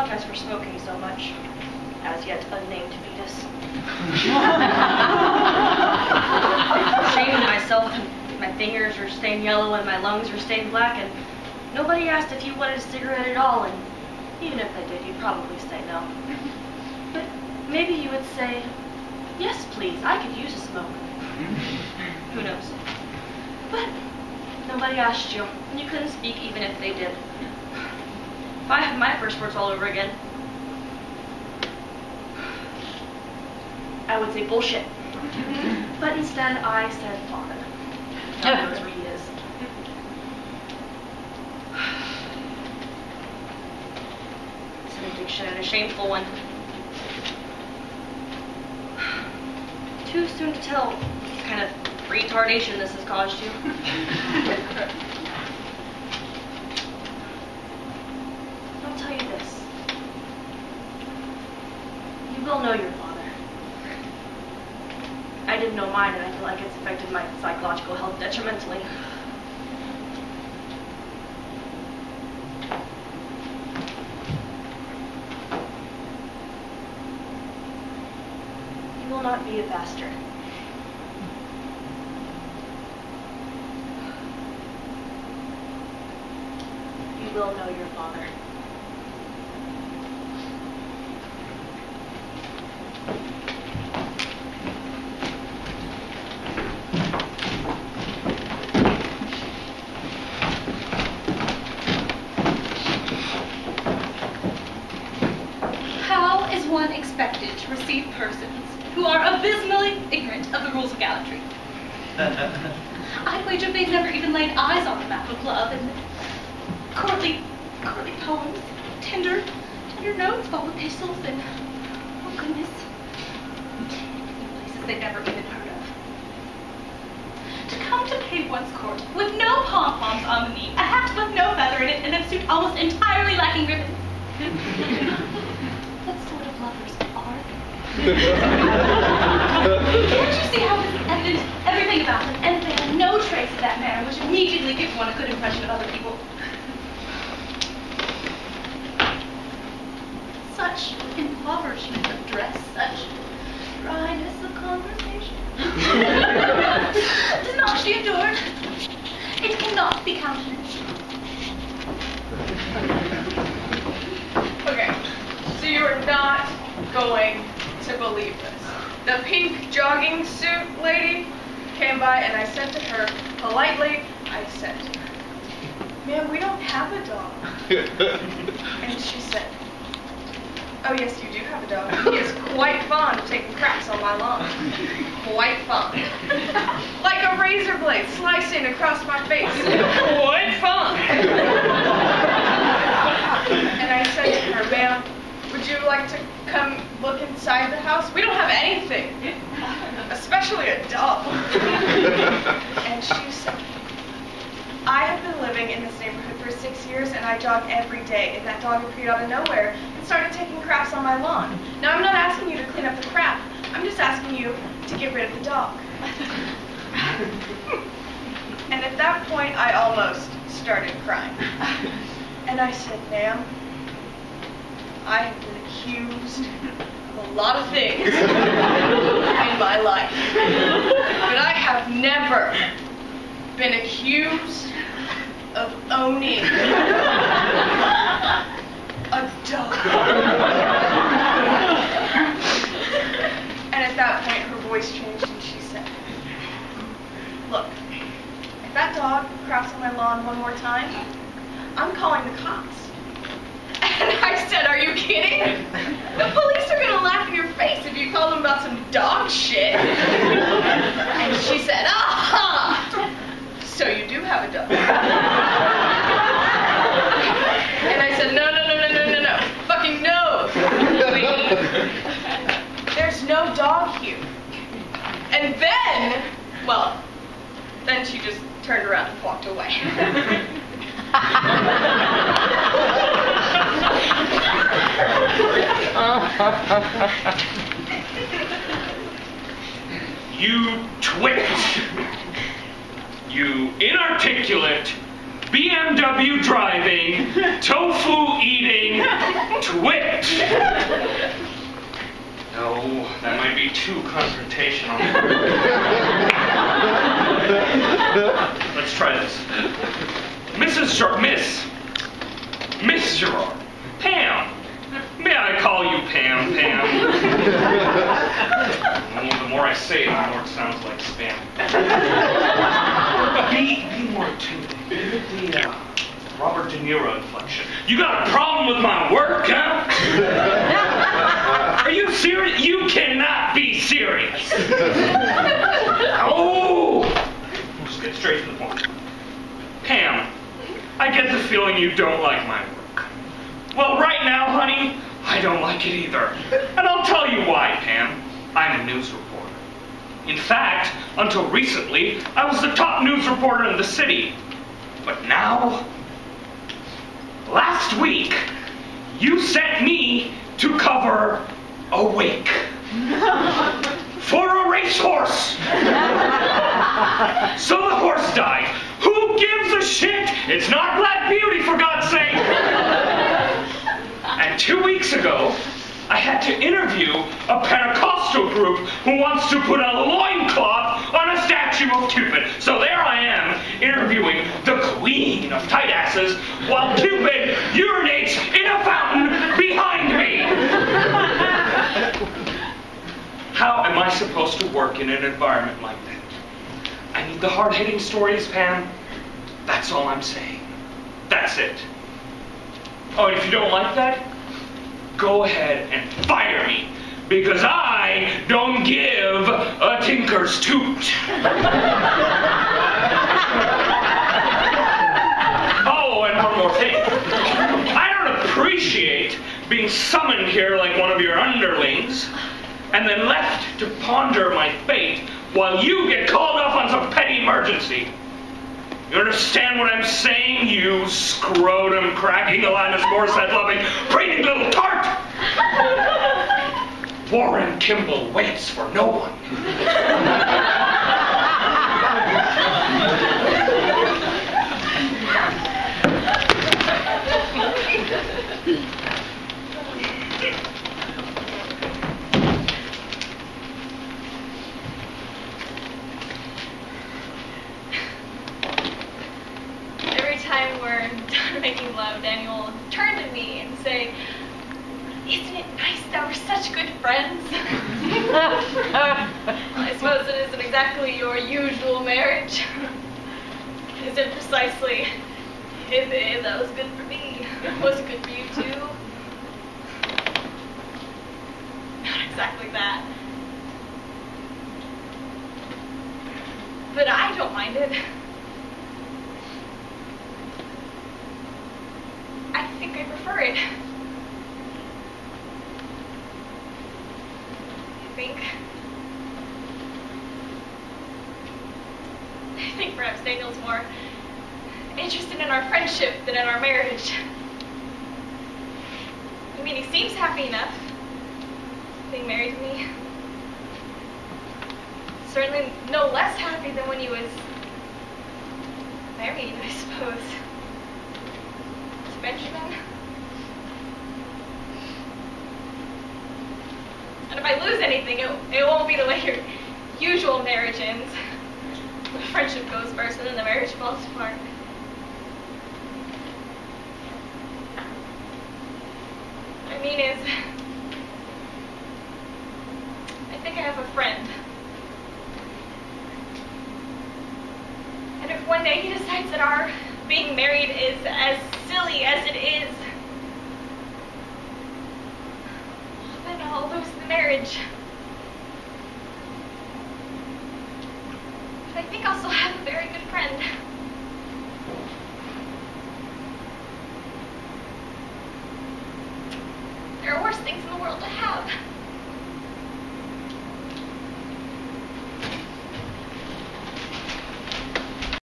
apologize for smoking so much. As yet unnamed fetus. Shaming myself, and my fingers are stained yellow and my lungs are stained black, and nobody asked if you wanted a cigarette at all, and even if they did, you'd probably say no. But maybe you would say, yes, please, I could use a smoke. Who knows? But nobody asked you, and you couldn't speak even if they did. If I had my first words all over again, I would say bullshit. But instead, I said father. God knows where he is. It's an addiction and a shameful one. Too soon to tell what kind of retardation this has caused you. I'll tell you this. You will know your father. I didn't know mine, and I feel like it's affected my psychological health detrimentally. You will not be a bastard. You will know your father. One expected to receive persons who are abysmally ignorant of the rules of gallantry. I'd wager they've never even laid eyes on the map of love and courtly poems, tender notes, full epistles, and oh goodness, places they've never even heard of. To come to pay one's court with no pom-poms on the knee, a hat with no feather in it, and a suit almost entirely lacking ribbons. Lovers are. Can't you see how this is evident? Everything about him, and they have no trace of that manner, which immediately gives one a good impression of other people. Such impoverishment of dress, such dryness of conversation. Does not she adore? It cannot be countenanced. Okay. So you are not going to believe this. The pink jogging suit lady came by and I said to her, politely, I said, ma'am, we don't have a dog. And she said, oh yes, you do have a dog. He is quite fond of taking cracks on my lawn. Quite fond. Like a razor blade slicing across my face. Quite fond. And I said to her, ma'am, would you like to come look inside the house? We don't have anything, especially a dog. And she said, I have been living in this neighborhood for 6 years and I jog every day, and that dog appeared out of nowhere and started taking craps on my lawn. Now I'm not asking you to clean up the crap, I'm just asking you to get rid of the dog. And at that point I almost started crying. And I said, ma'am, I have been accused of a lot of things in my life, but I have never been accused of owning a dog. And at that point, her voice changed and she said, look, if that dog craps on my lawn one more time, I'm calling the cops. And I said, are you kidding? The police are going to laugh in your face if you call them about some dog shit. And she said, aha! So you do have a dog. And I said, no. Fucking no. There's no dog here. And then, well, then she just turned around and walked away. You twit! You inarticulate, BMW driving, tofu eating, twit! No, that might be too confrontational. Let's try this. Miss Gerard. Pam. May I call you Pam, Pam? The more I say it, the more it sounds like spam. Be more intimidating. The Robert De Niro inflection. You got a problem with my work, huh? Are you serious? You cannot be serious. Oh! Just get straight to the point. Pam, I get the feeling you don't like my work. Well, right now, honey, I don't like it either. And I'll tell you why, Pam. I'm a news reporter. In fact, until recently, I was the top news reporter in the city. But now, last week, you sent me to cover a wake for a racehorse. So the horse died. Who gives a shit? It's not Black Beauty, for God's sake. And 2 weeks ago, I had to interview a Pentecostal group who wants to put a loincloth on a statue of Cupid. So there I am, interviewing the queen of tight asses, while Cupid urinates in a fountain behind me. How am I supposed to work in an environment like that? I need the hard-hitting stories, Pam. That's all I'm saying. That's it. Oh, and if you don't like that, go ahead and fire me, because I don't give a tinker's toot. Oh, and one more thing. I don't appreciate being summoned here like one of your underlings, and then left to ponder my fate while you get called off on some petty emergency. You understand what I'm saying, you scrotum cracking Alanis Morissette loving preening little tart? Warren Kimball waits for no one. Time we're done making love, Daniel will turn to me and say, "Isn't it nice that we're such good friends?" I suppose it isn't exactly your usual marriage. Is it precisely? If that was good for me, was it good for you too? Not exactly that. But I don't mind it. I think I prefer it. I think perhaps Daniel's more interested in our friendship than in our marriage. I mean, he seems happy enough being married to me. Certainly no less happy than when he was married, I suppose. Benjamin. And if I lose anything, it won't be the way your usual marriage ends. The friendship goes first and then the marriage falls apart. What I mean is, I think I have a friend. And if one day he decides that our being married is as silly as it is, then I'll lose the marriage. But I think I'll still have a very good friend.